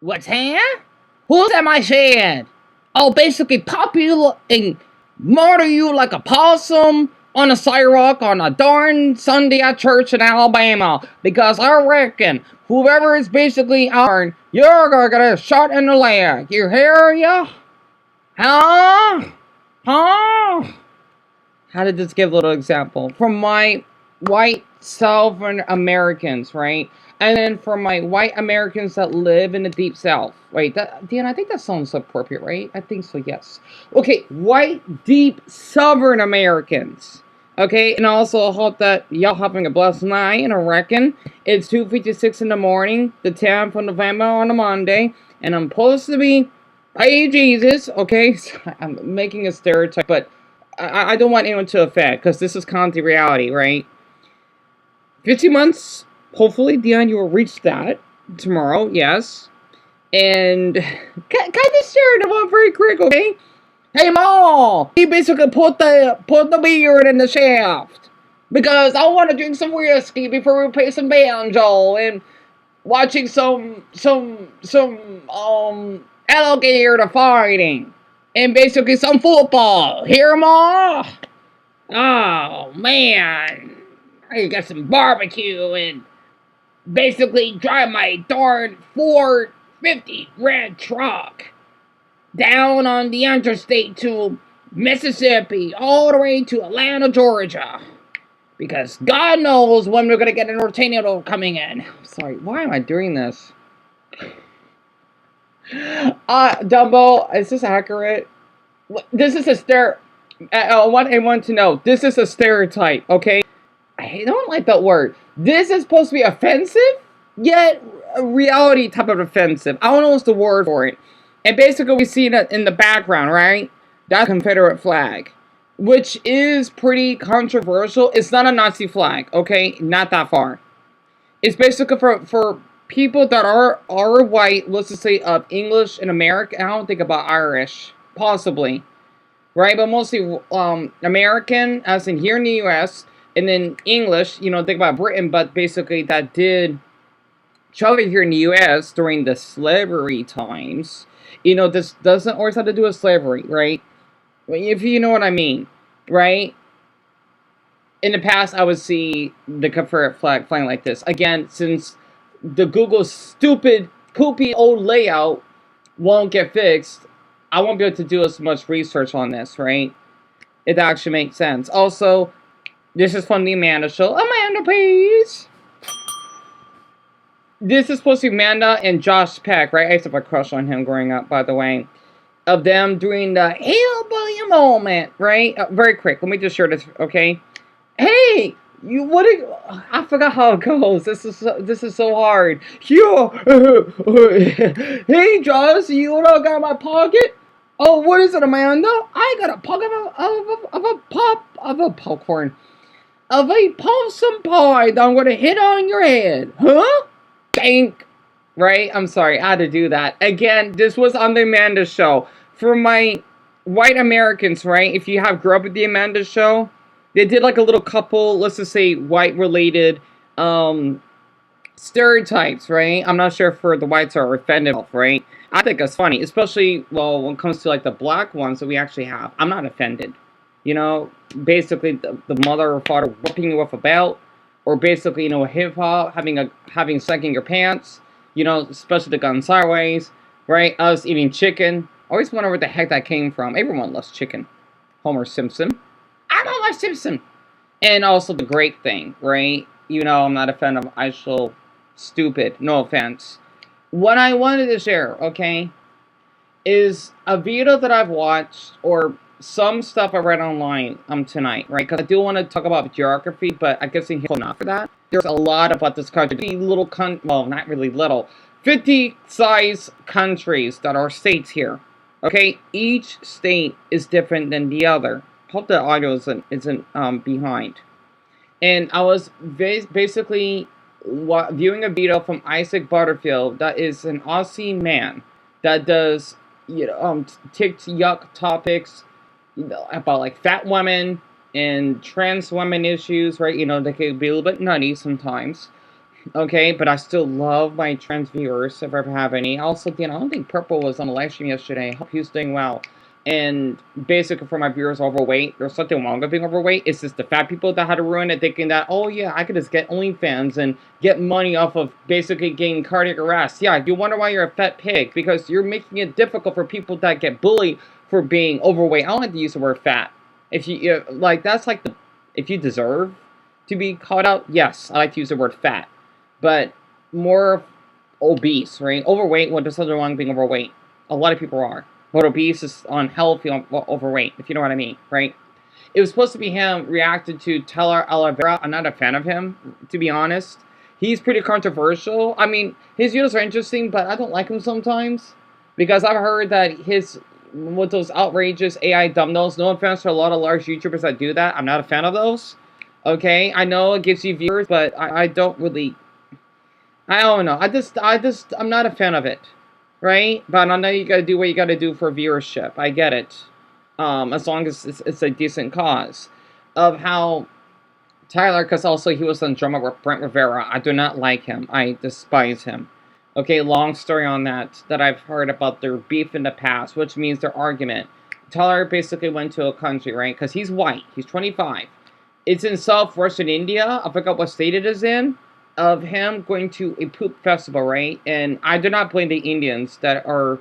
What's here? Who's at my shed? I'll basically pop you and murder you like a possum on a sidewalk on a darn Sunday at church in Alabama. Because I reckon whoever is basically out, you're gonna get a shot in the leg. You hear ya? Huh? Huh? How did this give a little example? From my white Southern Americans, right? And then for my white Americans that live in the deep south. Wait, Dan, I think that sounds appropriate, right? I think so, yes. Okay, white, deep Southern Americans. Okay, and also I hope that y'all having a blessed night, and I reckon it's 2:56 in the morning, the 10th of November on a Monday, and I'm supposed to be, hey Jesus, okay? I'm making a stereotype, but I don't want anyone to offend, because this is kind of the reality, right? 15 months, hopefully, Dion, you will reach that tomorrow, yes. And, kind of sharing them up very quick, okay? Hey, Ma! You basically put the beard in the shaft. Because I want to drink some whiskey before we play some banjo and watching some alligator fighting. And basically some football. Here, Ma? Oh, man. I got some barbecue and basically drive my darn 450 red truck down on the interstate to Mississippi, all the way to Atlanta, Georgia. Because God knows when we're going to get an tornado coming in. Sorry, why am I doing this? Dumbo, is this accurate? This is a I want everyone to know, this is a stereotype, okay? I don't like that word. This is supposed to be offensive, yet a reality type of offensive. I don't know what's the word for it. And basically we see that in the background, right? That Confederate flag, which is pretty controversial. It's not a Nazi flag, okay? Not that far. It's basically for people that are white, let's just say of English and American. I don't think about Irish, possibly, right? But mostly American, as in here in the U.S., and then English, think about Britain, but basically that did travel here in the U.S. during the slavery times. This doesn't always have to do with slavery, right? If you know what I mean, right? In the past, I would see the Confederate flag flying like this. Again, since the Google's stupid, poopy old layout won't get fixed, I won't be able to do as much research on this, right? It actually makes sense. Also, this is from the Amanda Show. Amanda, please. This is supposed to be Amanda and Josh Peck, right? I used to have a crush on him growing up, by the way. Of them doing the hillbilly moment, right? Very quick. Let me just share this, okay? Hey, I forgot how it goes. This is so hard. Yeah. Hey, Josh, you know what I got in my pocket? Oh, what is it, Amanda? I got a pocket of a popcorn. Of a possum pie that I'm going to hit on your head. Huh? Bank. Right? I'm sorry. I had to do that. Again, this was on the Amanda Show. For my white Americans, right? If you have grew up with the Amanda Show, they did like a little couple, let's just say white-related stereotypes, right? I'm not sure if the whites are offended, right? I think it's funny, especially, well, when it comes to like the black ones that we actually have. I'm not offended. Basically the mother or father whipping you with a belt, or basically, hip-hop, having sex in your pants, especially the gun sideways, right? Us eating chicken. I always wonder where the heck that came from. Everyone loves chicken. Homer Simpson. I'm Homer Simpson. And also the great thing, right? I'm not a fan of actual stupid. No offense. What I wanted to share, okay, is a video that I've watched, or some stuff I read online tonight, right? Because I do want to talk about geography, but I guess I'm not for that. There's a lot about this country. Well, not really little. 50 size countries that are states here. Okay? Each state is different than the other. Hope the audio isn't behind. And I was basically viewing a video from Isaac Butterfield, that is an Aussie man that does TikTok topics about like fat women and trans women issues, right? They can be a little bit nutty sometimes. Okay, but I still love my trans viewers if I ever have any. Also, I don't think Purple was on the live stream yesterday. Hope he's doing well. And basically, for my viewers overweight, there's something wrong with being overweight. It's just the fat people that had to ruin it, thinking that, oh yeah, I could just get OnlyFans and get money off of basically getting cardiac arrest. Yeah, you wonder why you're a fat pig, because you're making it difficult for people that get bullied for being overweight. I don't like to use the word fat. If like, that's like if you deserve to be called out, yes, I like to use the word fat. But more obese, right? Overweight, what does nothing wrong being overweight? A lot of people are. But obese is unhealthy, overweight, if you know what I mean, right? It was supposed to be him reacted to Teller Oliveira. I'm not a fan of him, to be honest. He's pretty controversial. I mean, his videos are interesting, but I don't like him sometimes. Because I've heard that with those outrageous AI thumbnails, no offense to a lot of large YouTubers that do that, I'm not a fan of those. Okay, I know it gives you viewers, but I don't really, I don't know. I'm not a fan of it, right? But I know you gotta do what you gotta do for viewership. I get it. As long as it's a decent cause. Of how Tyler, because also he was on drama with Brent Rivera. I do not like him. I despise him. Okay, long story on that I've heard about their beef in the past, which means their argument. Tyler basically went to a country, right? Because he's white. He's 25. It's in Southwestern India. I forgot what state it is in. Of him going to a poop festival, right? And I do not blame the Indians that are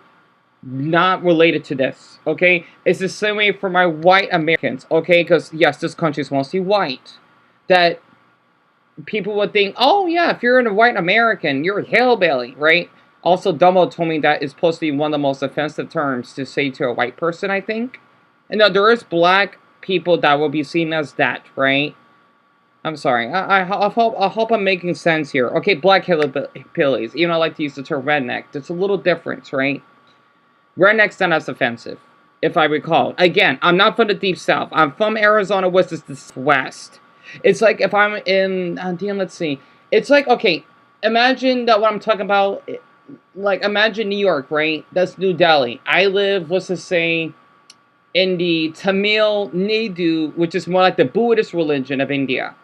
not related to this, okay? It's the same way for my white Americans, okay? Because, yes, this country is mostly white. That people would think, oh, yeah, if you're a white American, you're a hillbilly, right? Also, Dumbo told me that is supposed to be one of the most offensive terms to say to a white person, I think. And now there is black people that will be seen as that, right? I'm sorry. I hope I'm making sense here. Okay, black hillbillies. Even I like to use the term redneck. There's a little difference, right? Redneck's not as offensive, if I recall. Again, I'm not from the deep south. I'm from Arizona, which is the west. It's like if I'm in, let's see. It's like, okay, imagine that what I'm talking about, like, imagine New York, right? That's New Delhi. I live, let's just say, in the Tamil Nadu, which is more like the Buddhist religion of India.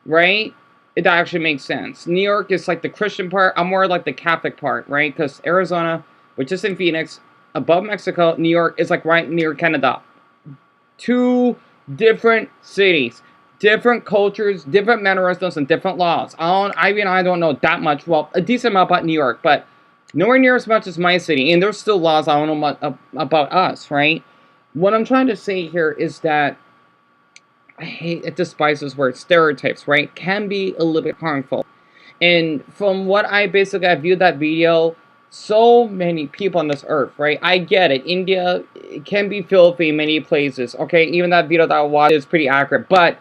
Right? It actually makes sense. New York is like the Christian part. I'm more like the Catholic part, right? Because Arizona, which is in Phoenix, above Mexico, New York is like right near Canada. Two different cities, different cultures, different mannerisms, and different laws. I don't know that much. Well, a decent amount about New York, but nowhere near as much as my city. And there's still laws I don't know about us, right? What I'm trying to say here is that I despise this word, stereotypes, right? Can be a little bit harmful. And from what I viewed that video, so many people on this earth, right? I get it. India can be filthy in many places, okay? Even that video that I watched is pretty accurate. But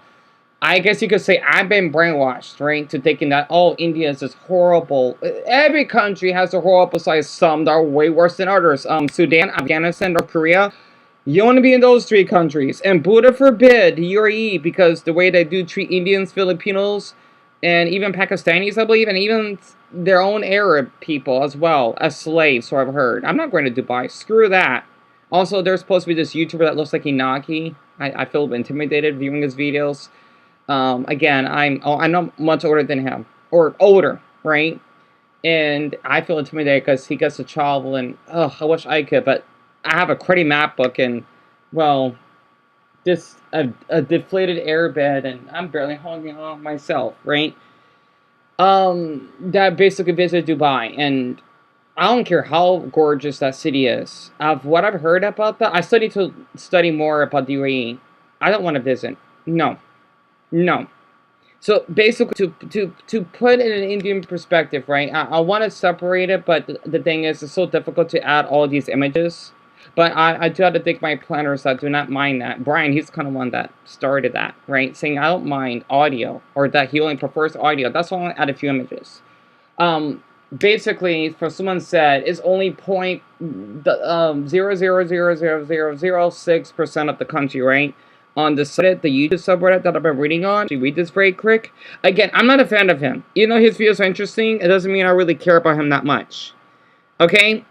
I guess you could say I've been brainwashed, right? To thinking that, oh, India is this horrible. Every country has a horrible side. Some that are way worse than others. Sudan, Afghanistan, North Korea. You want to be in those three countries. And Buddha forbid the UAE, because the way they do treat Indians, Filipinos, and even Pakistanis, I believe, and even their own Arab people as well, as slaves, so I've heard. I'm not going to Dubai. Screw that. Also, there's supposed to be this YouTuber that looks like Inaki. I feel intimidated viewing his videos. Again, I'm much older than him. Or older, right? And I feel intimidated because he gets to travel, and I wish I could, but I have a cruddy map book, and, well, just a deflated airbed, and I'm barely holding on myself, right? That basically visited Dubai, and I don't care how gorgeous that city is. Of what I've heard about that, I study more about the UAE. I don't want to visit. No. So basically, to put in an Indian perspective, right? I want to separate it, but the thing is, it's so difficult to add all these images. But I do have to thank my planners that do not mind that. Brian, he's kind of one that started that, right? Saying I don't mind audio, or that he only prefers audio. That's why I want to add a few images. Basically, for someone said, it's only 0.0000006% of the country, right? On the Reddit, the YouTube subreddit that I've been reading on. To read this very quick. Again, I'm not a fan of him. Even though his videos are interesting, it doesn't mean I really care about him that much. Okay?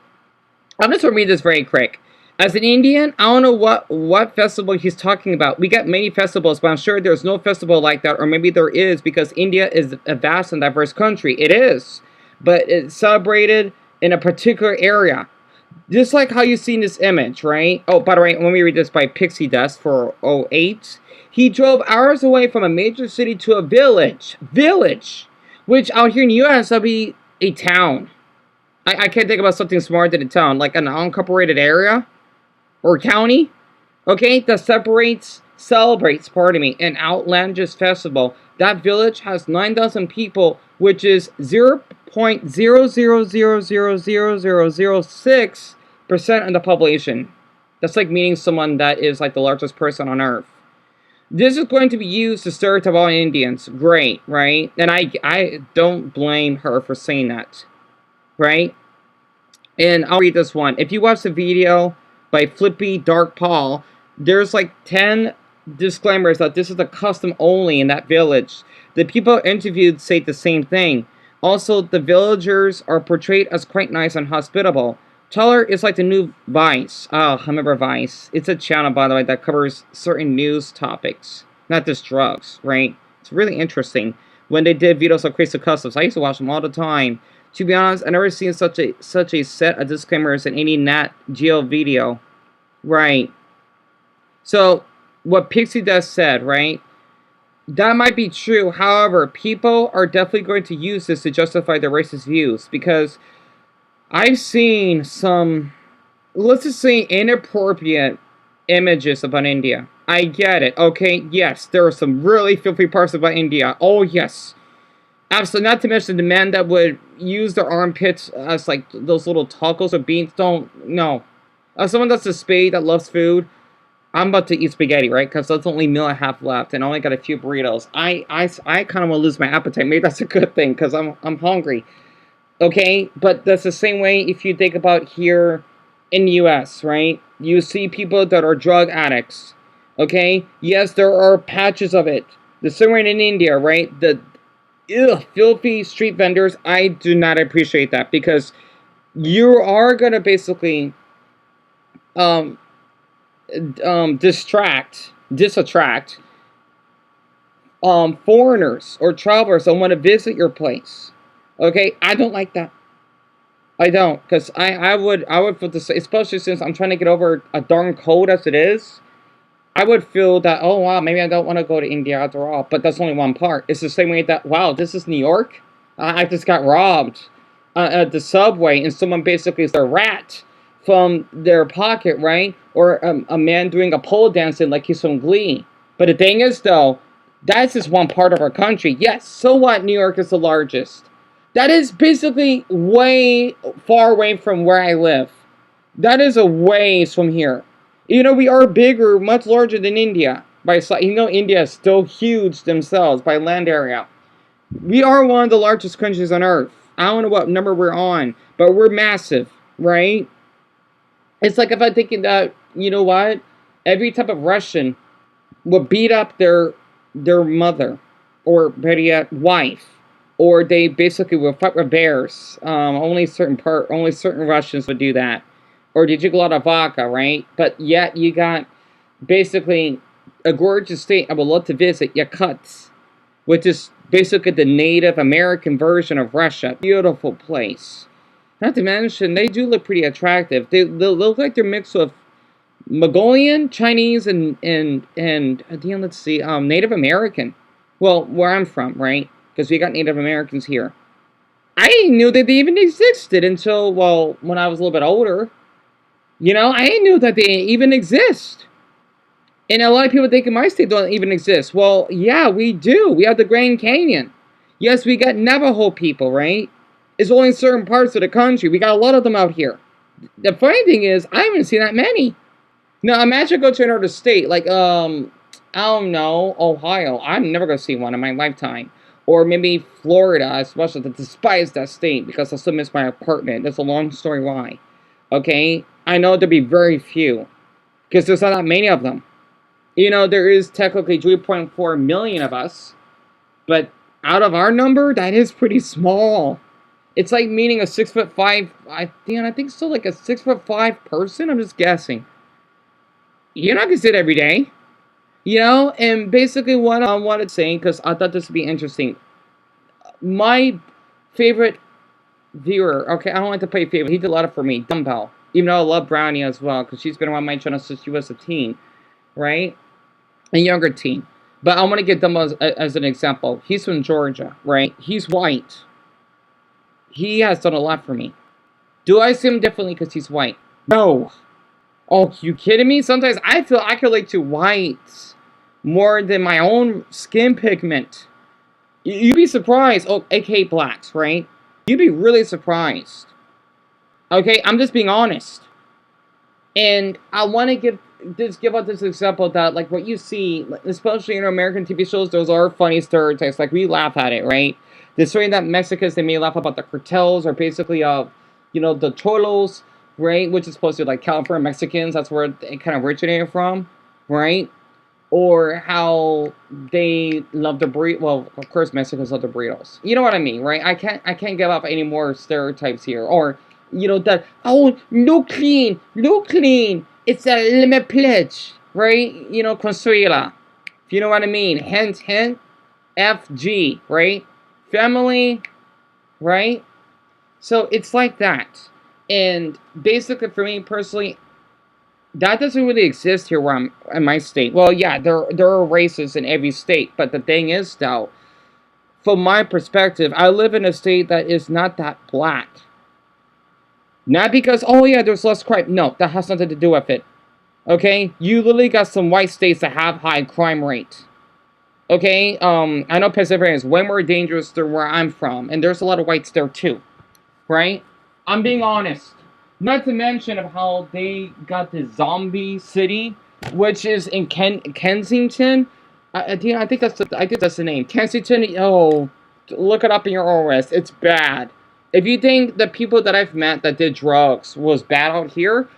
I'm just going to read this very quick. As an Indian, I don't know what festival he's talking about. We get many festivals, but I'm sure there's no festival like that, or maybe there is because India is a vast and diverse country. It is, but it's celebrated in a particular area. Just like how you seen this image, right? Oh, by the way, let me read this by Pixie Dust for '08. He drove hours away from a major city to a village, which out here in the U.S. that'd be a town. I can't think about something smaller than a town, like an unincorporated area or county, okay, that celebrates, pardon me, an outlandish festival. That village has 9,000 people, which is 0.0000006% of the population. That's like meaning someone that is like the largest person on earth. This is going to be used to stereotype all Indians. Great, right? And I don't blame her for saying that, right? And I'll read this one. If you watch the video by Flippy Dark Paul, there's like 10 disclaimers that this is a custom only in that village. The people interviewed say the same thing. Also, the villagers are portrayed as quite nice and hospitable. Teller is like the new Vice. Oh, I remember Vice. It's a channel, by the way, that covers certain news topics, not just drugs, right? It's really interesting. When they did videos of Crazy Customs, I used to watch them all the time. To be honest, I've never seen such a set of disclaimers in any Nat Geo video. Right. So, what Pixie Dust said, right? That might be true. However, people are definitely going to use this to justify their racist views. Because I've seen some, let's just say, inappropriate images about India. I get it. Okay, yes, there are some really filthy parts about India. Oh, yes. Absolutely, not to mention the men that would use their armpits as like those little tacos or beans. Don't, no. As someone that's a spade that loves food, I'm about to eat spaghetti, right? Because that's the only meal I have left, and I only got a few burritos. I kind of want to lose my appetite. Maybe that's a good thing because I'm hungry. Okay, but that's the same way if you think about here in the U.S., right? You see people that are drug addicts. Okay, yes, there are patches of it. The same way in India, right? The filthy street vendors, I do not appreciate that because you are gonna basically disattract foreigners or travelers that want to visit your place. Okay, I don't like that. I don't, because I would feel the same, especially since I'm trying to get over a darn cold as it is. I would feel that, oh wow, maybe I don't want to go to India after all, but that's only one part. It's the same way that, wow, this is New York? I just got robbed at the subway, and someone basically is a rat from their pocket, right? Or a man doing a pole dancing like he's from Glee. But the thing is, though, that's just one part of our country. Yes, so what? New York is the largest. That is basically way far away from where I live. That is a ways from here. You know, we are bigger, much larger than India. India is still huge themselves by land area. We are one of the largest countries on earth. I don't know what number we're on, but we're massive, right? It's like if I'm thinking that, you know what? Every type of Russian would beat up their mother, or better yet, wife, or they basically would fight with bears. Only certain Russians would do that. Or did you go out of vodka, right? But yet you got basically a gorgeous state I would love to visit, Yakutsk, which is basically the Native American version of Russia. Beautiful place. Not to mention, they do look pretty attractive. They look like they're mixed with Mongolian, Chinese, and let's see, Native American. Well, where I'm from, right? Because we got Native Americans here. I didn't know that they even existed until, well, when I was a little bit older. You know, I didn't know that they even exist. And a lot of people think in my state don't even exist. Well, yeah, we do. We have the Grand Canyon. Yes, we got Navajo people, right? It's only in certain parts of the country. We got a lot of them out here. The funny thing is, I haven't seen that many. Now, imagine go to another state, like, I don't know, Ohio. I'm never going to see one in my lifetime. Or maybe Florida, especially. I despise that state because I still miss my apartment. That's a long story why. Okay? I know there'll be very few. Because there's not that many of them. You know, there is technically 3.4 million of us. But out of our number, that is pretty small. It's like meeting a 6'5". I think still like a 6'5" person. I'm just guessing. You're not gonna see it every day, you know. And basically, what I wanted to say, because I thought this would be interesting. My favorite viewer. Okay, I don't like to play favorite. He did a lot of for me. Dumbbell. Even though I love Brownie as well, because she's been around my channel since she was a teen, right? A younger teen. But I want to get Dumbbell as an example. He's from Georgia, right? He's white. He has done a lot for me. Do I see him differently because he's white? No. Oh, you kidding me? Sometimes I feel I can relate to whites more than my own skin pigment. You'd be surprised. Oh, aka blacks, right? You'd be really surprised. Okay, I'm just being honest. And I want to give out this example that, like, what you see, especially in American TV shows, those are funny stereotypes. Like, we laugh at it, right? The story that Mexicans, they may laugh about the cartels, or basically, the cholos, right? Which is supposed to be, like, California Mexicans. That's where it kind of originated from, right? Or how they love the burrito. Well, of course, Mexicans love the burritos. You know what I mean, right? I can't give up any more stereotypes here. Or, that, oh, no clean. It's a limit pledge, right? Consuela. If you know what I mean. Hint, FG, right? Family, right? So it's like that. And basically, for me personally, that doesn't really exist here where I'm in my state. Well, yeah, there are races in every state, but the thing is, though, from my perspective, I live in a state that is not that black. Not because, oh yeah, there's less crime. No, that has nothing to do with it. Okay? You literally got some white states that have high crime rate. Okay? I know Pennsylvania is way more dangerous than where I'm from, and there's a lot of whites there too. Right? I'm being honest. Not to mention of how they got the zombie city, which is in Kensington. I think that's the name. Kensington. Oh, look it up in your OS. It's bad. If you think the people that I've met that did drugs was bad out here,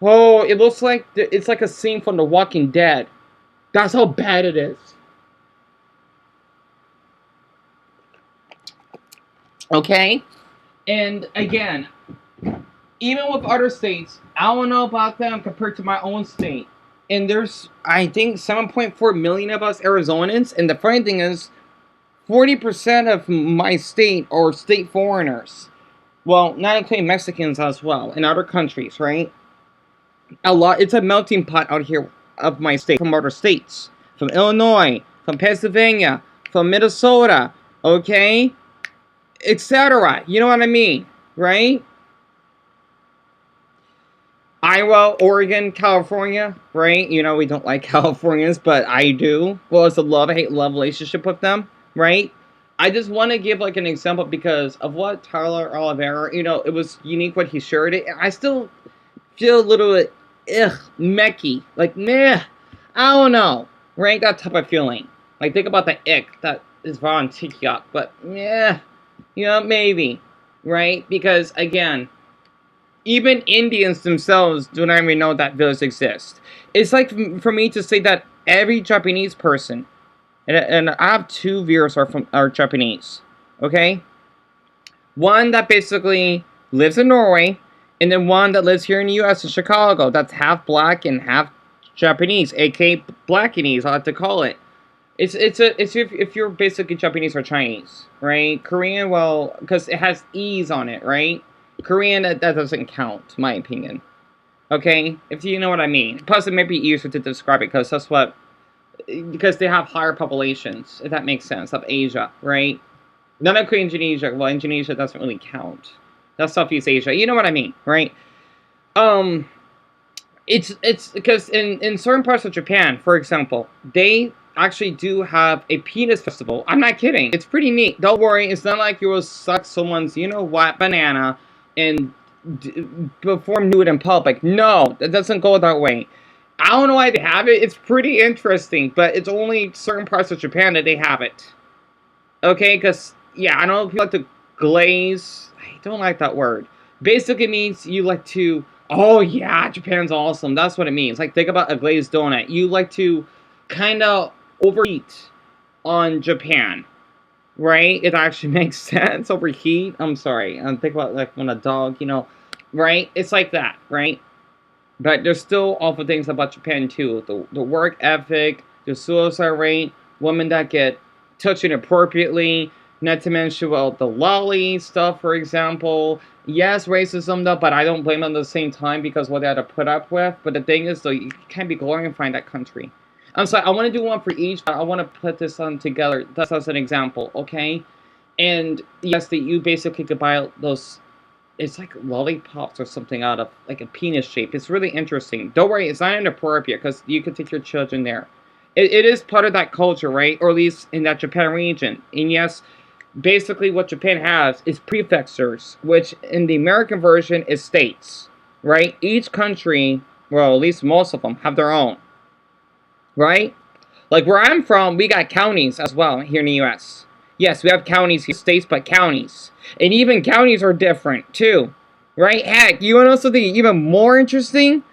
oh, it looks like it's like a scene from The Walking Dead. That's how bad it is. Okay? And again, even with other states, I don't know about them compared to my own state. And there's, I think, 7.4 million of us Arizonans. And the funny thing is, 40% of my state are state foreigners. Well, not including Mexicans as well, in other countries, right? It's a melting pot out here of my state, from other states. From Illinois, from Pennsylvania, from Minnesota, okay? Etc. You know what I mean, right? Iowa, Oregon, California, right? We don't like Californians, but I do. Well, it's a love-hate relationship with them, right? I just want to give, like, an example because of what Tyler Oliveira, it was unique what he shared. I still feel a little bit, messy. Like, meh, I don't know, right? That type of feeling. Like, think about the ick that is on TikTok, but, yeah, maybe, right? Because, again, even Indians themselves do not even know that villas exist. It's like for me to say that every Japanese person, and I have 2 viewers are Japanese, okay? One that basically lives in Norway, and then one that lives here in the U.S. in Chicago. That's half black and half Japanese, aka Blackanese, I like to call it. It's if you're basically Japanese or Chinese, right? Korean, well, because it has E's on it, right? Korean, that doesn't count, in my opinion. Okay? If you know what I mean. Plus, it may be easier to describe it, because they have higher populations, if that makes sense, of Asia, right? Not including Indonesia. Well, Indonesia doesn't really count. That's Southeast Asia. You know what I mean, right? It's because in certain parts of Japan, for example, they actually do have a penis festival. I'm not kidding. It's pretty neat. Don't worry. It's not like you will suck someone's, banana and perform nude in public. No, it doesn't go that way. I don't know why they have it. It's pretty interesting, but it's only certain parts of Japan that they have it. Okay, because, yeah, I know people like to glaze. I don't like that word. Basically means you like to, oh yeah, Japan's awesome. That's what it means. Like, think about a glazed donut. You like to kind of overeat on Japan. right? It actually makes sense. Overheat. I'm sorry. I'm thinking about like when a dog, right? It's like that, right? But there's still awful things about Japan too. The work ethic, the suicide rate, women that get touched inappropriately, not to mention well the lolly stuff, for example. Yes, racism though, but I don't blame them at the same time because what they had to put up with. But the thing is though, you can't be glorifying that country. I'm sorry, I want to do one for each, but I want to put this on together just as an example, okay? And yes, that you basically could buy those, it's like lollipops or something out of like a penis shape. It's really interesting. Don't worry, it's not inappropriate because you can take your children there. It is part of that culture, right? Or at least in that Japan region. And yes, basically what Japan has is prefectures, which in the American version is states, right? Each country, well, at least most of them, have their own, right? Like where I'm from, we got counties as well here in the U.S. Yes, we have counties here, states, but counties. And even counties are different, too. Right? Heck, you want to know something even more interesting?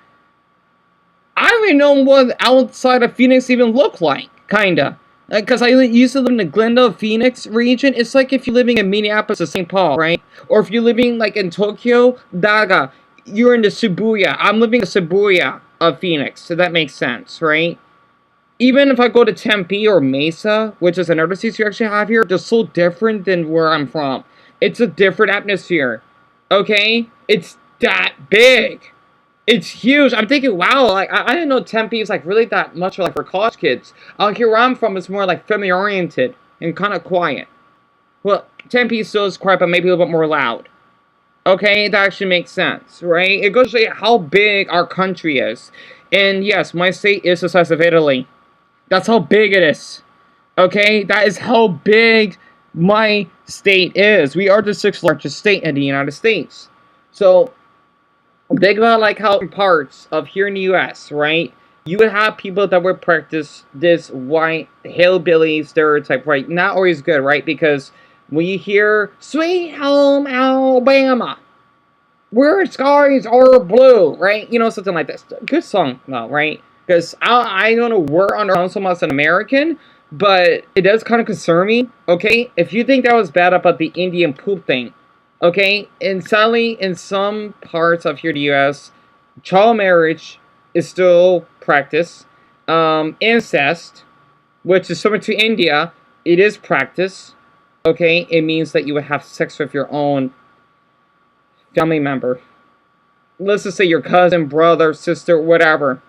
I don't even know what outside of Phoenix even look like, kinda. Because I used to live in the Glendale, Phoenix region. It's like if you're living in Minneapolis or St. Paul, right? Or if you're living like in Tokyo, Daga, you're in the Shibuya. I'm living in Shibuya of Phoenix, so that makes sense, right? Even if I go to Tempe or Mesa, which is another city you actually have here, they're so different than where I'm from. It's a different atmosphere. Okay? It's that big. It's huge. I'm thinking, wow, like I didn't know Tempe is like really that much like for college kids. Out here where I'm from, it's more like family oriented and kind of quiet. Well, Tempe still is quiet, but maybe a little bit more loud. Okay, that actually makes sense, right? It goes to show you how big our country is. And yes, my state is the size of Italy. That's how big it is. Okay? That is how big my state is. We are the sixth largest state in the United States. So, think about like how parts of here in the US, right? You would have people that would practice this white hillbilly stereotype, right? Not always good, right? Because when you hear Sweet Home Alabama, where skies are blue, right? Something like this. Good song, though, right? Because I don't know where on earth so much an American, but it does kind of concern me, okay? If you think that was bad about the Indian poop thing, okay? And sadly, in some parts of here, the U.S., child marriage is still practiced. Incest, which is similar to India, it is practiced, okay? It means that you would have sex with your own family member. Let's just say your cousin, brother, sister, whatever.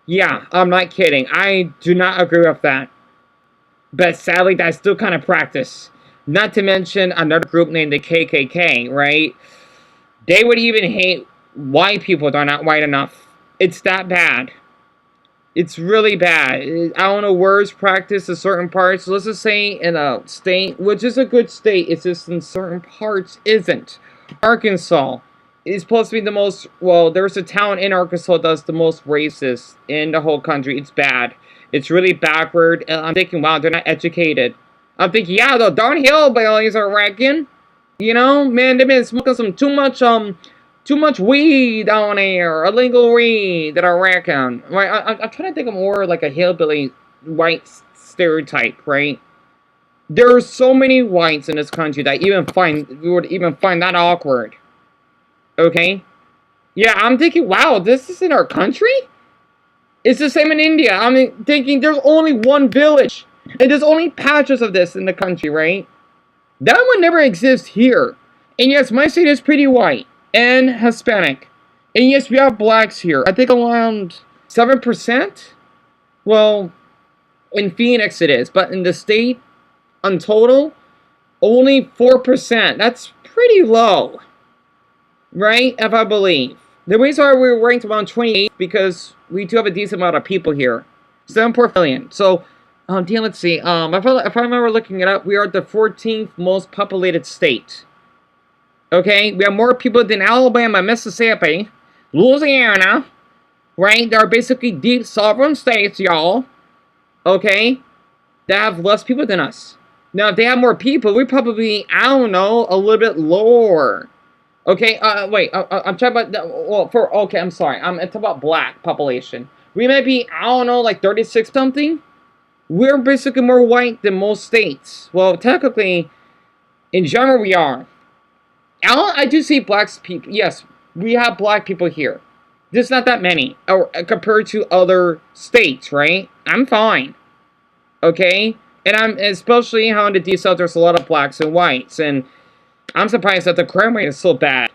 Yeah, I'm not kidding. I do not agree with that. But sadly, that's still kind of practice. Not to mention another group named the KKK, right? They would even hate white people that are not white enough. It's that bad. It's really bad. I don't know where it's practiced in certain parts. Let's just say in a state, which is a good state, it's just in certain parts isn't. Arkansas is supposed to be the most, well, there's a town in Arkansas that's the most racist in the whole country. It's bad. It's really backward. And I'm thinking, wow, they're not educated. I'm thinking, yeah, the darn hillbillies are wrecking. Man, they've been smoking some too much weed down there, illegal weed that I reckon. Right? I'm trying to think of more like a hillbilly white stereotype, right? There are so many whites in this country that we would even find that awkward. Okay? Yeah, I'm thinking, wow, this is in our country? It's the same in India. I'm thinking there's only one village. And there's only patches of this in the country, right? That would never exist here. And yes, my state is pretty white and Hispanic. And yes, we have blacks here. I think around 7%. Well, in Phoenix it is. But in the state, on total, only 4%. That's pretty low. Right? If I believe. The reason why we're ranked around 28 because we do have a decent amount of people here. 7.4 million. So, let's see. If I remember looking it up, we are the 14th most populated state. Okay? We have more people than Alabama, Mississippi, Louisiana. Right? They are basically deep sovereign states, y'all. Okay? That have less people than us. Now, if they have more people, we probably, I don't know, a little bit lower. Okay, wait, I'm talking about, okay, I'm sorry. I'm talking about black population. We might be, I don't know, like 36 something. We're basically more white than most states. Well, technically, in general, we are. I do see black people. Yes, we have black people here. There's not that many, or compared to other states, right? I'm fine, okay. And I'm especially how in the D South there's a lot of blacks and whites, and I'm surprised that the crime rate is so bad.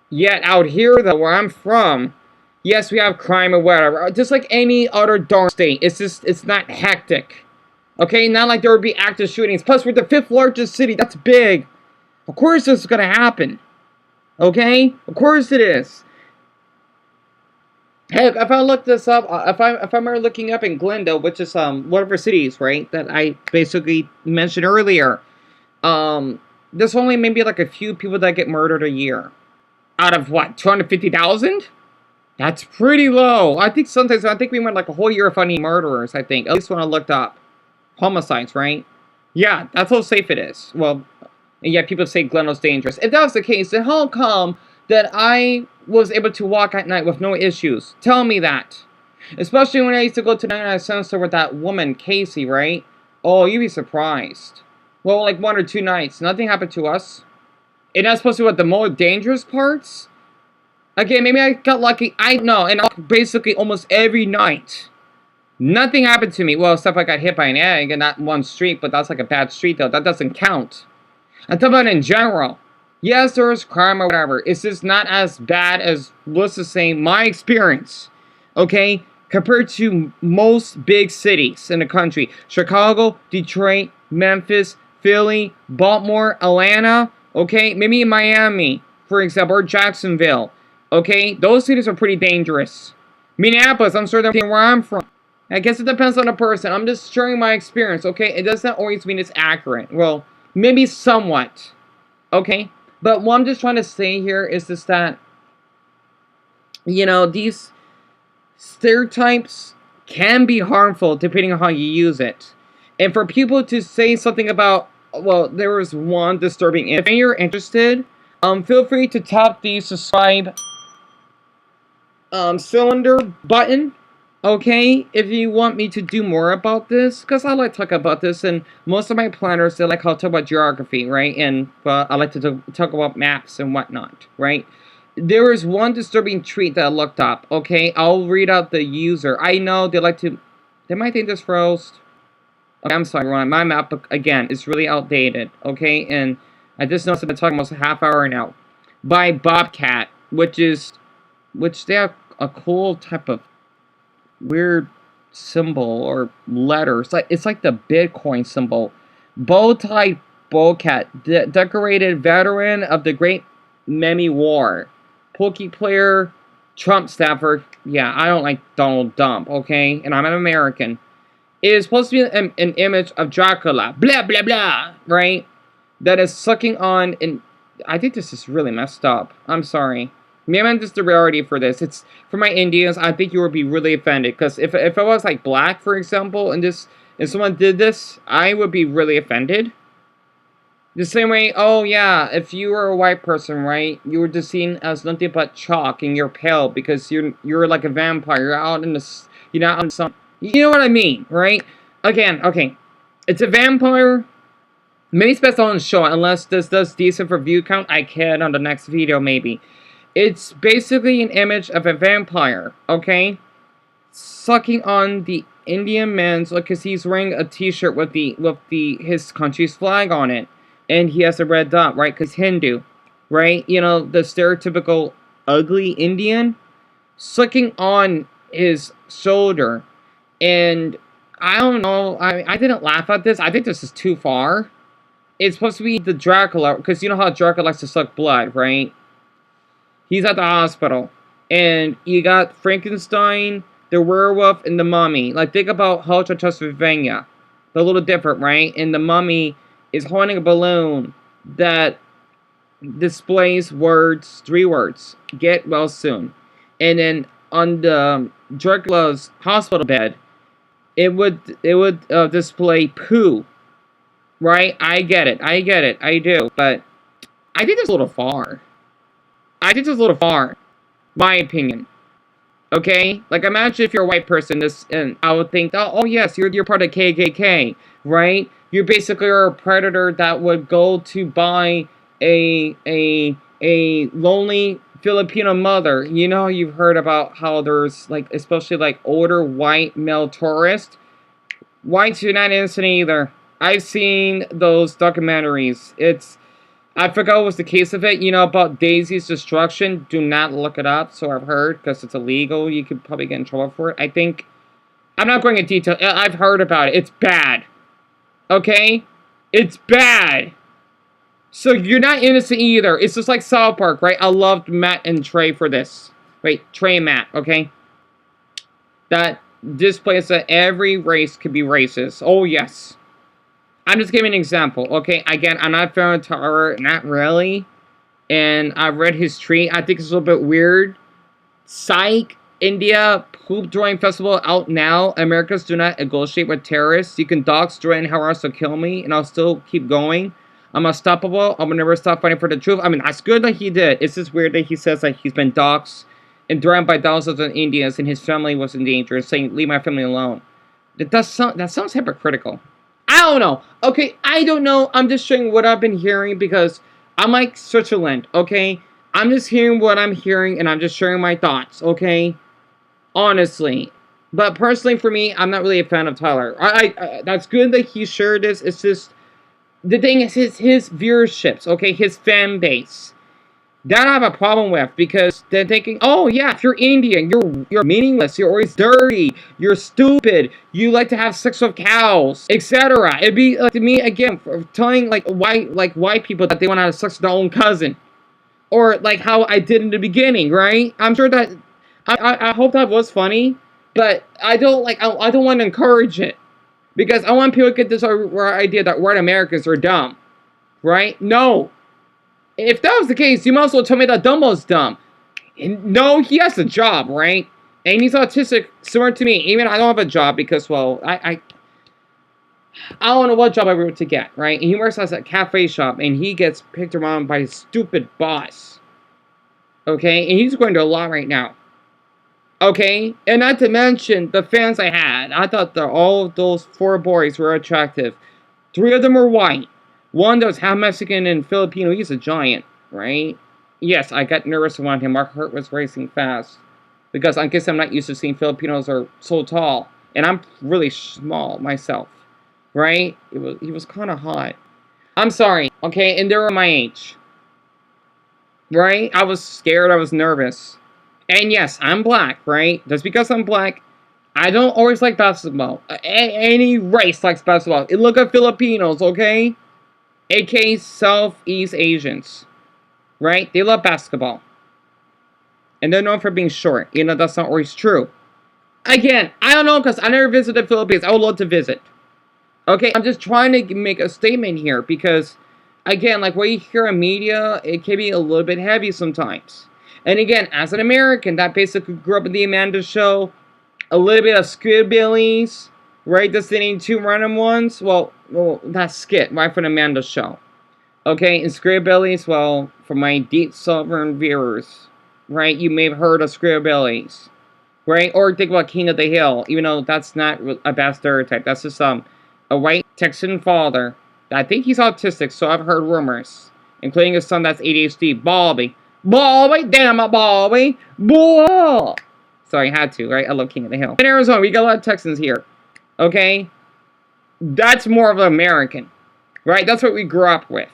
Yet out here, though, where I'm from, yes, we have crime or whatever, just like any other darn state. It's not hectic, okay. Not like there would be active shootings. Plus, we're the fifth largest city. That's big. Of course, this is gonna happen. Okay, of course it is. Hey, if I look this up, if I'm looking up in Glendale, which is one of our cities, right, that I basically mentioned earlier, there's only maybe like a few people that get murdered a year, out of what, 250,000? That's pretty low. I think we went like a whole year of finding murderers. I think at least when I looked up homicides, right? Yeah, that's how safe it is. Well, and yet people say Glendale's dangerous. If that was the case, then how come that I was able to walk at night with no issues? Tell me that. Especially when I used to go to 99 Cent Store with that woman, Casey, right? Oh, you'd be surprised. Well, like 1 or 2 nights, nothing happened to us. And that's supposed to be what the more dangerous parts? Again, maybe I got lucky. I know, and basically almost every night, nothing happened to me. Well, except I got hit by an egg in that one street, but that's like a bad street, though. That doesn't count. I'm talking about in general. Yes, there is crime or whatever. It's just not as bad as, let's just say, my experience. Okay? Compared to most big cities in the country. Chicago, Detroit, Memphis, Philly, Baltimore, Atlanta. Okay? Maybe Miami, for example, or Jacksonville. Okay? Those cities are pretty dangerous. Minneapolis, I'm sure they're where I'm from. I guess it depends on the person. I'm just sharing my experience, okay? It doesn't always mean it's accurate. Well, maybe somewhat. Okay? But what I'm just trying to say here is just that, you know, these stereotypes can be harmful depending on how you use it. And for people to say something about, well, there was one disturbing. If you're interested, feel free to tap the subscribe cylinder button. Okay, if you want me to do more about this, because I like to talk about this, and most of my planners, they like how I talk about geography, right? And I like to talk about maps and whatnot, right? There is one disturbing tweet that I looked up, okay? I'll read out the user. I know they might think this froze. Okay, I'm sorry, Ron. My map, again, is really outdated, okay? And I just noticed I've been talking almost a half hour now. By Bobcat, which they have a cool type of weird symbol or letter. It's like the Bitcoin symbol. Bowtie Bobcat, decorated veteran of the Great Memi War. Pokey player, Trump staffer. Yeah, I don't like Donald Trump, okay? And I'm an American. It is supposed to be an image of Dracula. Blah, blah, blah. Right? That is sucking on... And I think this is really messed up. I'm sorry. Maybe I'm just the rarity for this. It's for my Indians. I think you would be really offended because if I was like black, for example, and someone did this, I would be really offended. The same way, oh yeah, if you were a white person, right, you were just seen as nothing but chalk, and you're pale because you're like a vampire. You're out in the sun. You know what I mean, right? Again, okay, it's a vampire. Maybe it's best on the show unless this does decent for view count. I can on the next video maybe. It's basically an image of a vampire, okay? Sucking on the Indian man's, because he's wearing a t-shirt with his country's flag on it. And he has a red dot, right? Because Hindu, right? You know, the stereotypical ugly Indian. Sucking on his shoulder. And I don't know, I didn't laugh at this. I think this is too far. It's supposed to be the Dracula, because you know how Dracula likes to suck blood, right? He's at the hospital. And you got Frankenstein, the werewolf, and the mummy. Like, think about Hotel Transylvania. They're a little different, right? And the mummy is holding a balloon that displays 3 words. Get well soon. And then on the Dracula's hospital bed, it would display poo. Right? I get it. I do. But I think that's a little far. My opinion. Okay? Like, imagine if you're a white person, and I would think, oh yes, you're part of KKK, right? You basically are a predator that would go to buy a lonely Filipino mother. You know, you've heard about how there's, like, especially, like, older white male tourists. Whites are not innocent either. I've seen those documentaries. I forgot what was the case of it, about Daisy's destruction. Do not look it up, so I've heard, because it's illegal. You could probably get in trouble for it. I'm not going into detail. I've heard about it. It's bad. Okay? It's bad. So you're not innocent either. It's just like South Park, right? I loved Matt and Trey for this. Wait, Trey and Matt, okay? That displays that every race could be racist. Oh, yes. I'm just giving an example, okay? Again, I'm not a fan of Tyler, not really. And I read his tweet. I think it's a little bit weird. Psych, India, poop drawing festival out now. Americans do not negotiate with terrorists. You can dox, destroy, and harass or kill me, and I'll still keep going. I'm unstoppable. I will never stop fighting for the truth. I mean, that's good that he did. It's just weird that he says that he's been doxxed and threatened by thousands of Indians and his family was in danger, saying, leave my family alone. That sounds hypocritical. I don't know. Okay, I don't know. I'm just sharing what I've been hearing because I'm like Switzerland, okay? I'm just hearing what I'm hearing and I'm just sharing my thoughts, okay? Honestly. But personally for me, I'm not really a fan of Tyler. I that's good that he shared this. It's just, the thing is his viewerships, okay? His fan base. That I have a problem with because they're thinking, oh yeah, if you're Indian, you're meaningless, you're always dirty, you're stupid, you like to have sex with cows, etc. It'd be like to me again for telling white people that they want to have sex with their own cousin, or like how I did in the beginning, right? I'm sure that I hope that was funny, but I don't want to encourage it because I want people to get this idea that white Americans are dumb, right? No. If that was the case, you might as well tell me that Dumbo's dumb. And no, he has a job, right? And he's autistic, similar to me. Even I don't have a job because, well, I don't know what job I were to get, right? And he works at a cafe shop, and he gets picked around by his stupid boss. Okay? And he's going to a lot right now. Okay? And not to mention the fans I had. I thought that all of those 4 boys were attractive. 3 of them were white. One that was half Mexican and Filipino. He's a giant, right? Yes, I got nervous around him. My heart was racing fast. Because I guess I'm not used to seeing Filipinos are so tall. And I'm really small myself. Right? He was kind of hot. I'm sorry, okay? And they were my age. Right? I was scared. I was nervous. And yes, I'm black, right? Just because I'm black, I don't always like basketball. Any race likes basketball. Look at Filipinos, okay? A.K.A. Southeast Asians, right? They love basketball. And they're known for being short. That's not always true. Again, I don't know because I never visited the Philippines. I would love to visit. Okay, I'm just trying to make a statement here because, again, like what you hear in media, it can be a little bit heavy sometimes. And again, as an American that basically grew up in the Amanda Show, a little bit of Squidbillies, right? Just hitting 2 random ones. Well, that skit, right, from the Amanda Show. Okay, and Squidbillies, well, for my deep southern viewers, right, you may have heard of Squidbillies, right? Or think about King of the Hill, even though that's not a bad stereotype. That's just a white Texan father. I think he's autistic, so I've heard rumors, including his son that's ADHD, Bobby, damn it, Bobby, boy. Sorry, I had to, right? I love King of the Hill. In Arizona, we got a lot of Texans here. Okay? That's more of an American. Right? That's what we grew up with.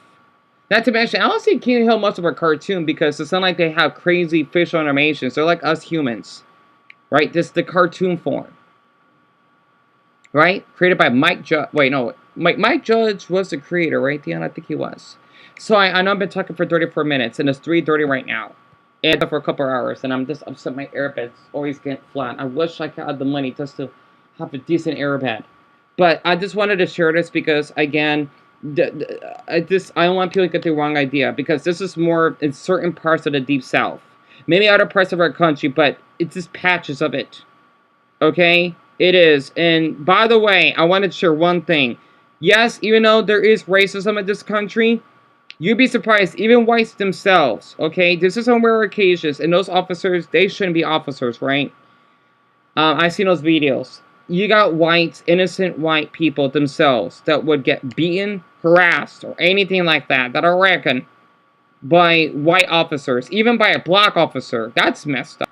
Not to mention, I don't see King of the Hill much of a cartoon because it's not like they have crazy facial animations. They're like us humans. Right? This is the cartoon form. Right? Created by Mike Judge. Wait, no. Mike Judge was the creator, right, Dion? I think he was. So I know I've been talking for 34 minutes, and it's 3:30 right now. And for a couple hours, and I'm just upset my earbuds always get flat. I wish I had the money just to have a decent earbud. But I just wanted to share this because, again, I don't want people to get the wrong idea. Because this is more in certain parts of the Deep South. Maybe other parts of our country, but it's just patches of it. Okay? It is. And by the way, I wanted to share one thing. Yes, even though there is racism in this country, you'd be surprised, even whites themselves, okay? This is on rare occasions, and those officers, they shouldn't be officers, right? I seen those videos. You got whites, innocent white people themselves that would get beaten, harassed, or anything like that are reckoned by white officers, even by a black officer. That's messed up.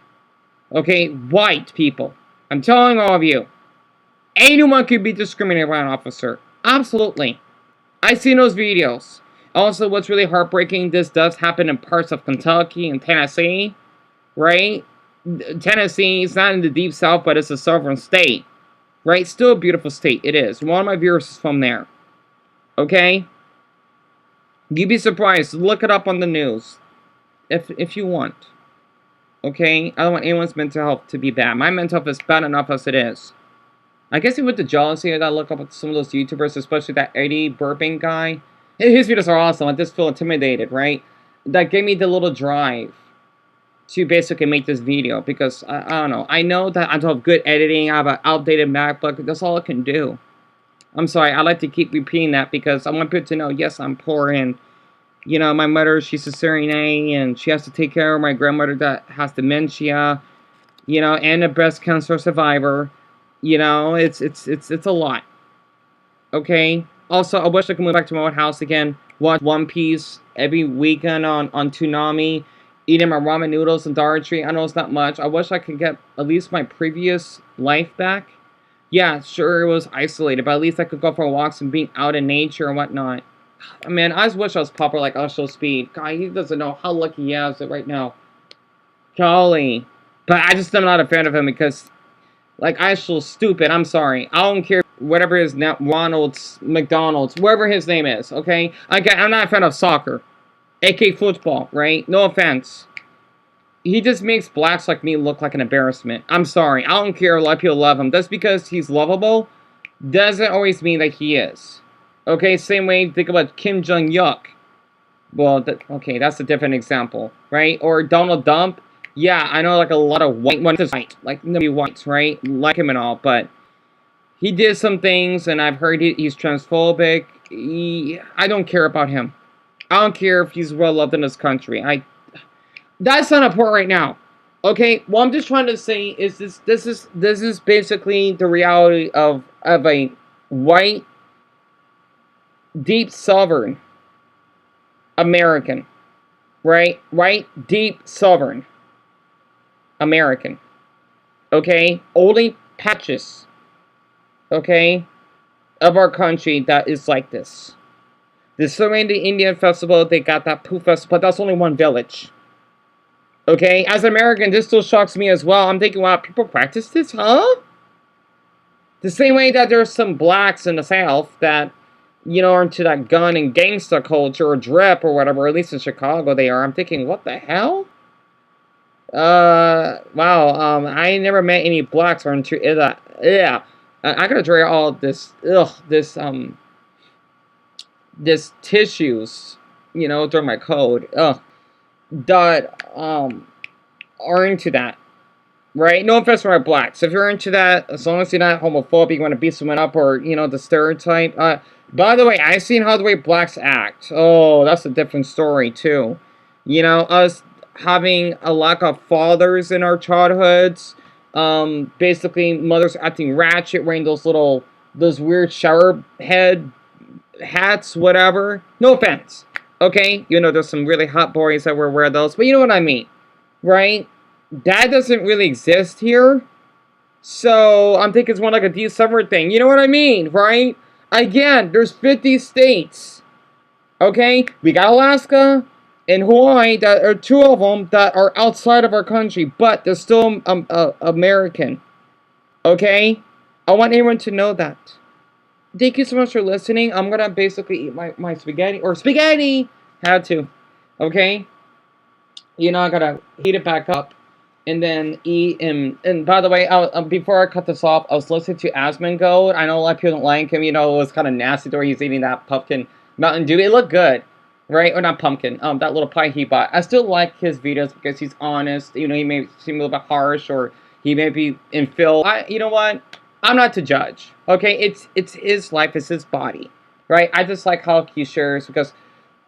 Okay, white people. I'm telling all of you, anyone could be discriminated by an officer. Absolutely. I seen those videos. Also, what's really heartbreaking, this does happen in parts of Kentucky and Tennessee, right? Tennessee is not in the deep south, but it's a sovereign state, right? Still a beautiful state. It is. One of my viewers is from there. Okay? You'd be surprised. Look it up on the news if you want. Okay? I don't want anyone's mental health to be bad. My mental health is bad enough as it is. I guess with the jealousy, I gotta look up some of those YouTubers, especially that Eddie Burbank guy. His videos are awesome. I just feel intimidated, right? That gave me the little drive to basically make this video because, I don't know. I know that I don't have good editing. I have an outdated MacBook. That's all I can do. I'm sorry. I like to keep repeating that because I want people to know, yes, I'm poor and, you know, my mother, she's cesarean and she has to take care of my grandmother that has dementia, you know, and a breast cancer survivor. You know, it's a lot. Okay? Also, I wish I could move back to my old house again. Watch One Piece every weekend on Toonami. Eating my ramen noodles and Dollar Tree. I know it's not much. I wish I could get at least my previous life back. Yeah, sure, it was isolated, but at least I could go for walks and being out in nature and whatnot. Man, I just wish I was popular like Usho Speed. God, he doesn't know how lucky he has it right now. Golly. But I just am not a fan of him because, like, I feel stupid. I'm sorry. I don't care whatever his name, Ronald's, McDonald's, wherever his name is, okay? I'm not a fan of soccer. AK football, right? No offense. He just makes blacks like me look like an embarrassment. I'm sorry. I don't care. A lot of people love him. Just because he's lovable doesn't always mean that he is. Okay? Same way, think about Kim Jong-yuk. Well, okay, that's a different example, right? Or Donald Trump. Yeah, I know like a lot of white ones, white, like nobody whites, right? Like him and all, but he did some things, and I've heard he's transphobic. I don't care about him. I don't care if he's well loved in this country. That's not important right now. Okay, what I'm just trying to say is this is basically the reality of a white, deep sovereign American, right? White, deep sovereign American. Okay, only patches. Okay, of our country that is like this. The Southwestern India festival, they got that poo festival, but that's only one village. Okay, as an American, this still shocks me as well. I'm thinking, wow, people practice this, huh? The same way that there's some blacks in the South that, you know, are into that gun and gangster culture or drip or whatever, at least in Chicago they are. I'm thinking, what the hell? Wow, I never met any blacks or into that. Yeah, I gotta dry all this, this tissues, you know, through my code, that, are into that, right? No offense for my blacks. If you're into that, as long as you're not homophobic, you want to beat someone up or, you know, the stereotype. By the way, I've seen how the way blacks act. Oh, that's a different story, too. You know, us having a lack of fathers in our childhoods, basically mothers acting ratchet, wearing those weird shower head hats, whatever. No offense, okay? You know, there's some really hot boys that will wear those, but you know what I mean, right? That doesn't really exist here. So I'm thinking it's more like a de-summer thing. You know what I mean, right? Again, there's 50 states. Okay? We got Alaska and Hawaii, that are two of them that are outside of our country, but they're still American. Okay? I want everyone to know that. Thank you so much for listening. I'm gonna basically eat my spaghetti. Or spaghetti! Had to. Okay? You know, I gotta heat it back up. And then eat. And by the way, before I cut this off, I was listening to Asmongold. I know a lot of people don't like him. You know, it was kind of nasty the way he's eating that pumpkin Mountain Dew. It looked good. Right? Or not pumpkin. That little pie he bought. I still like his videos because he's honest. You know, he may seem a little bit harsh. Or he may be in Phil. You know what? I'm not to judge, okay? It's his life, it's his body, right? I just like how he shares because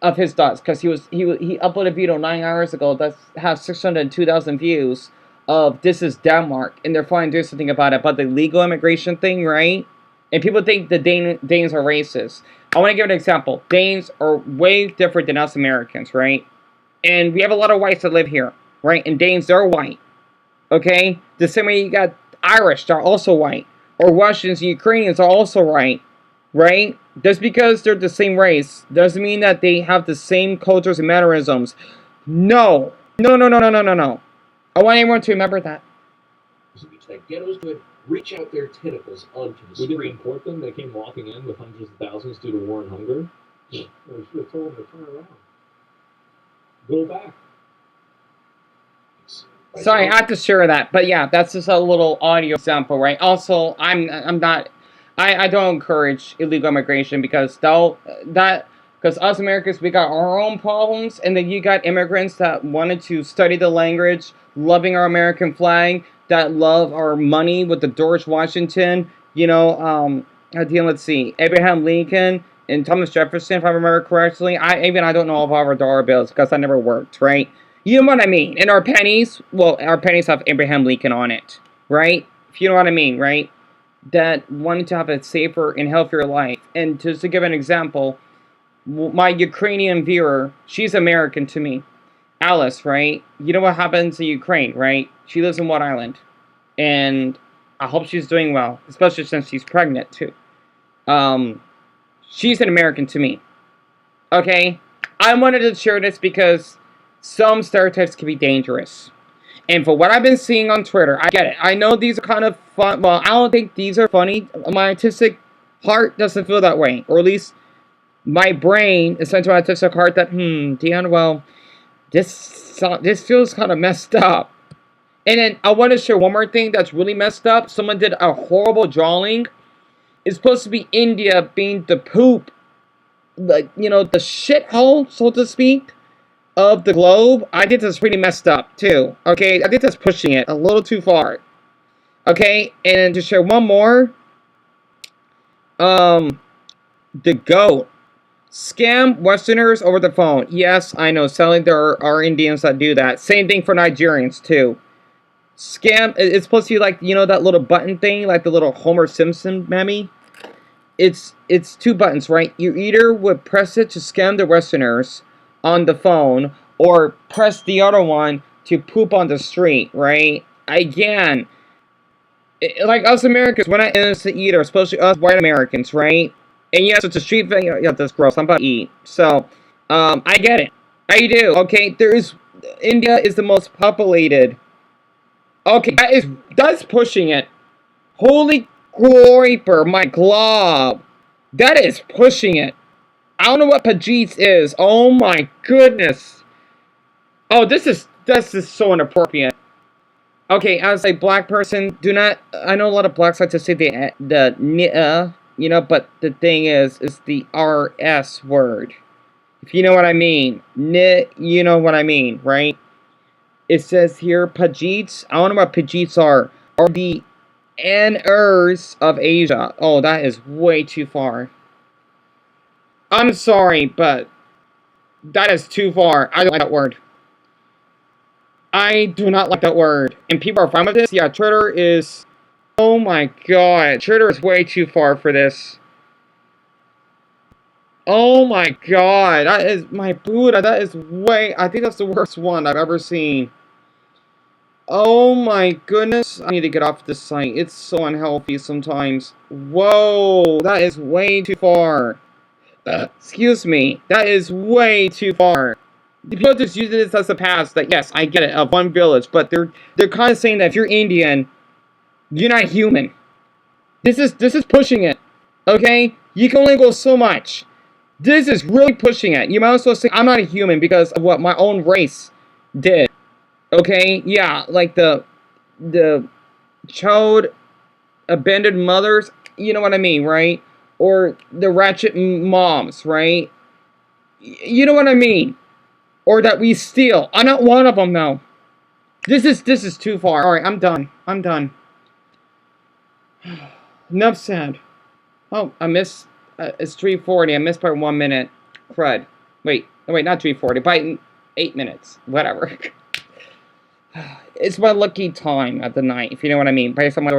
of his thoughts, because he uploaded a video 9 hours ago that has 602,000 views of this is Denmark, and they're finally doing something about it, about the legal immigration thing, right? And people think the Danes are racist. I want to give an example. Danes are way different than us Americans, right? And we have a lot of whites that live here, right? And Danes, they're white, okay? The same way you got Irish, they're also white. Or Russians and Ukrainians are also white, right? Just because they're the same race doesn't mean that they have the same cultures and mannerisms. No. No, no, no, no, no, no, no. I want everyone to remember that. That ghettos could reach out their tentacles onto the street. We didn't import them. They came walking in with hundreds of thousands due to war and hunger. We should have told them to turn around. Go back. Sorry, I have to share that. But yeah, that's just a little audio example, right? Also, I don't encourage illegal immigration because because us Americans, we got our own problems, and then you got immigrants that wanted to study the language, loving our American flag, that love our money with the George Washington, let's see, Abraham Lincoln and Thomas Jefferson, if I remember correctly. I don't know all of our dollar bills because I never worked, right? You know what I mean? And our pennies, well, our pennies have Abraham Lincoln on it, right? If you know what I mean, right? That wanted to have a safer and healthier life. And just to give an example, my Ukrainian viewer, she's American to me. Alice, right? You know what happens in Ukraine, right? She lives in What Island. And I hope she's doing well, especially since she's pregnant, too. She's an American to me. Okay? I wanted to share this because some stereotypes can be dangerous. And for what I've been seeing on Twitter, I get it. I know these are kind of fun. Well, I don't think these are funny. My artistic heart doesn't feel that way. Or at least my brain is sent to my artistic heart that, Deanna, well, this feels kind of messed up. And then I want to share one more thing that's really messed up. Someone did a horrible drawing. It's supposed to be India being the poop, the shithole, so to speak, of the globe. I think that's pretty messed up, too. Okay, I think that's pushing it a little too far. Okay, and to share one more, the GOAT. Scam Westerners over the phone. Yes, I know. Sadly, there are Indians that do that. Same thing for Nigerians, too. Scam, it's supposed to be like, that little button thing, like the little Homer Simpson meme. It's two buttons, right? You either would press it to scam the Westerners on the phone, or press the other one to poop on the street, right? Again, like us Americans, we're not innocent eaters, especially us white Americans, right? And yes, it's a street thing. Yeah, that's gross. I'm about to eat. So, I get it. I do. Okay, India is the most populated. Okay, that's pushing it. Holy glory for my glob. That is pushing it. I don't know what Pajits is. Oh my goodness. Oh, this is so inappropriate. Okay, as a black person, I know a lot of blacks like to say the but the thing is the RS word. If you know what I mean. You know what I mean, right? It says here, Pajits. I don't know what Pajits are the N-ers of Asia. Oh, that is way too far. I'm sorry, but that is too far. I don't like that word. I do not like that word. And people are fine with this? Yeah, Twitter is... Oh my god. Twitter is way too far for this. Oh my god. That is... My Buddha, that is way... I think that's the worst one I've ever seen. Oh my goodness. I need to get off this site. It's so unhealthy sometimes. Whoa. That is way too far. Excuse me. That is way too far. People just use this as a pass that, yes, I get it, of one village, but they're kind of saying that if you're Indian, you're not human. This is pushing it. Okay? You can only go so much. This is really pushing it. You might as well say I'm not a human because of what my own race did. Okay? Yeah, like the child abandoned mothers, you know what I mean, right? Or the ratchet moms, right? You know what I mean? Or that we steal. I'm not one of them, though. This is too far. Alright, I'm done. Enough said. Oh, I missed... it's 3:40. I missed by 1 minute. Crud. Wait, not 3:40. By 8 minutes. Whatever. It's my lucky time at the night, if you know what I mean. Based on my